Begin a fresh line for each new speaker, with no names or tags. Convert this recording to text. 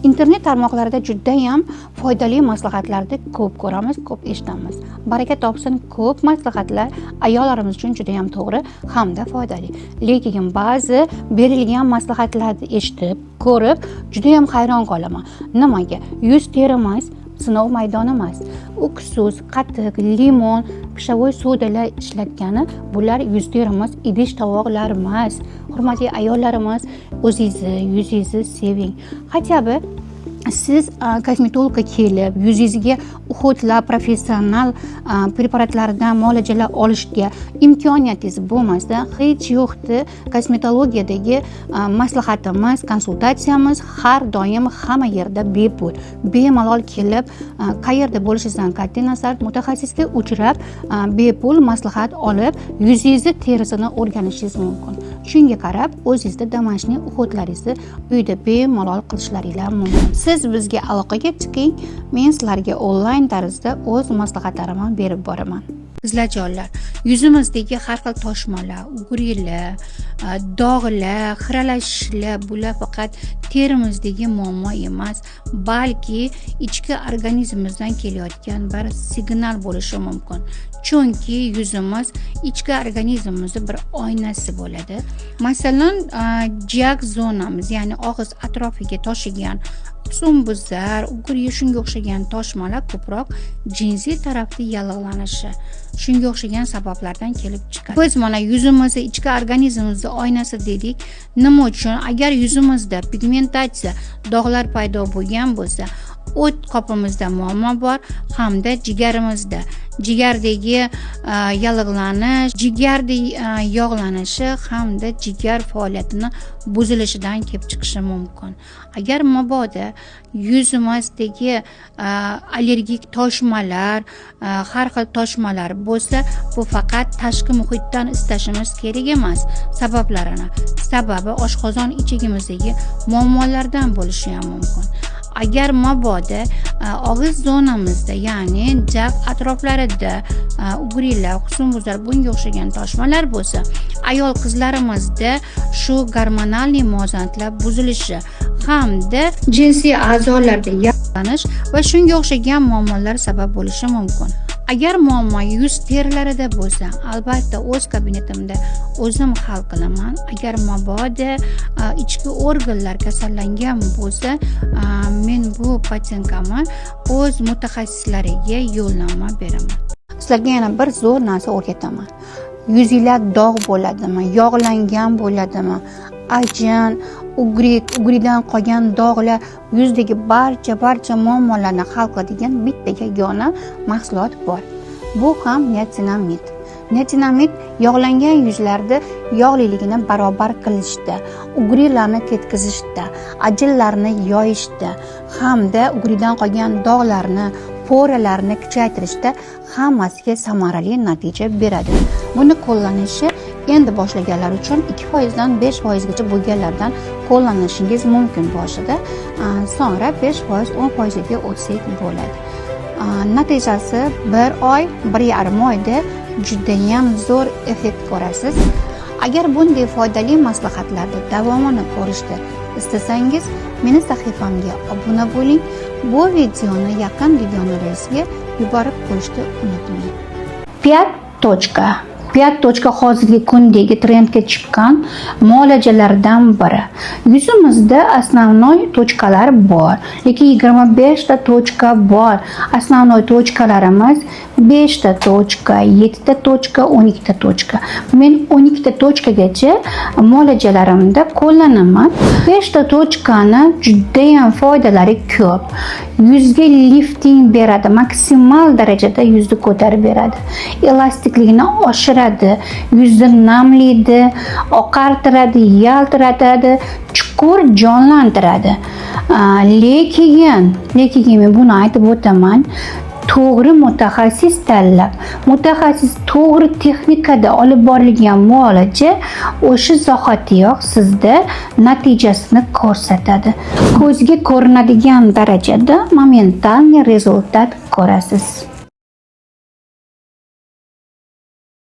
Internet tarmoqlarida juda ham foydali maslahatlarni ko'p ko'ramiz, ko'p eshitamiz. Baraka topsin, ko'p maslahatlar ayollarimiz uchun juda ham to'g'ri hamda foydali. Lekin ba'zi berilgan maslahatlarni eshitib, ko'rib juda ham hayron qolaman. Nimaga? Yuz terimiz sinov maydoni emas. Uksus, qatiq, limon, pishovoy sodalar ishlatgani bular yuz terimiz, idish tovoqlar emas. Hurmatli ayollarimiz, o'zingizni, yuzingizni seving. Hattobi siz kosmetologga kelib, yuzingizga uxotlar, professional preparatlardan muolajalar olishga imkoniyatingiz bo'lmasa, hech yo'qdi, kosmetologiyadagi maslahatimiz, konsultatsiyamiz har doim hamma yerda bepul. Bemalol kelib, qayerda bo'lishingizdan qat'iy nazar mutaxassisga uchrab, bepul maslahat olib, yuzingizni terisini o'rganishingiz mumkin. Shunga qarab, o'zingizda domashniy uxotlaringizni uyda bemalol qilishlaringiz mumkin. Siz bizga aloqaga chiqing, men sizlarga onlayn tarzda o'z maslahatlarimni berib boraman. Qizlarjonlar, yuzimizdagi har xil toshmalar, ugurlar, dog'lar, xiralashishlar bular faqat terimizdagi muammo emas, balki ichki organizmimizdan kelayotgan bir signal bo'lishi mumkin. Chunki yuzimiz ichki organizmimizning bir oynasi bo'ladi. Masalan, jiyak zonamiz, ya'ni og'iz atrofiga toshigan sumbuzlar, ugurga shunga o'xshagan toshmalar ko'proq jinsiy tarafda yallig'lanishi, shunga o'xshagan sabablardan kelib chiqadi. Biz mana yuzimizni ichki organizmimizning oynasi dedik. Nima uchun? Agar yuzimizda pigmentatsiya, dog'lar paydo bo'lgan bo'lsa, o't qopimizda muammo bor hamda jigarimizda, jigardagi yallig'lanish, jigarda yog'lanishi hamda jigar faoliyatini buzilishidan kelib chiqishi mumkin. Agar mabodo yuzimizdagi allergik toshmalar, har xil toshmalar bo'lsa, bu faqat tashqi muhitdan istashimiz kerak emas. Sababi oshqozon ichagimizdagi muammolardan bo'lishi ham mumkin. Agar mabodo og'iz zonamizda, ya'ni jag atroflarida ugurlar, husumbuzlar, bunga o'xshagan toshmalar bo'lsa, ayol qizlarimizda shu gormonal muvozanatlar buzilishi hamda jinsiy a'zolarda yallig'lanish va shunga o'xshagan muammolar sabab bo'lishi mumkin. Agar muammo yuz terilarida bo'lsa, albatta o'z kabinetimda o'zim hal qilaman. Agar mabodo ichki organlar kasallangan bo'lsa, men bu patientkamni o'z mutaxassislariga yo'llanma beraman. Sizlarga yana bir zo'r narsa o'rgataman. Yuzinglar dog' bo'ladimi, yog'langan bo'ladimi, ajin, ugridan qolgan dog'lar, yuzdagi barcha muammolarni hal qiladigan bitta yagona mahsulot bor. Bu ham niacinamid. Niacinamid yog'langan yuzlarda yog'liligini barobar qilishda, ugrilarni ketkazishda, ajinlarni yoyishda hamda ugridan qolgan dog'larni, poralarni kuchaytirishda hammasiga samarali natija beradi. Buni qo'llanishi endi boshlaganlar uchun 2% dan 5% gacha bo'lganlardan qo'llanishingiz mumkin boshida, so'ngra 5%, 10% ga o'tsak bo'ladi. Natijasi 1 oy, 1,5 oyda juda ham zo'r effekt ko'rasiz. Agar bunday foydali maslahatlarni davomini ko'rishni istasangiz, meni sahifamga obuna bo'ling. Bu videoni yaqin videolaringizga yuborib qo'yishni unutmang. 5. Hozirgi kundagi trendga chiqqan muolajalardan biri. Yuzimizda основной tochkalar bor, lekin 25 ta tochka bor. Основной tochkalarimiz 5 ta tochka, 7 ta tochka, 12 ta tochka. Men 12 ta tochkagacha muolajalarimda qo'llanaman. 5 ta tochkani juda ham foydalari ko'p. Yuzga lifting beradi, maksimal darajada yuzni ko'tarib beradi. Elastikligini oshiradi, yuzni namlaydi, oqartiradi, yaltiratadi, chuqur jonlantiradi. Lekin men buni aytib o'taman. To'g'ri mutaxassis tanlab, mutaxassis to'g'ri texnikada olib borilgan muolaja o'sha zahotiyoq sizda natijasini ko'rsatadi. Ko'zga ko'rinadigan darajada momentan rezultat ko'rasiz.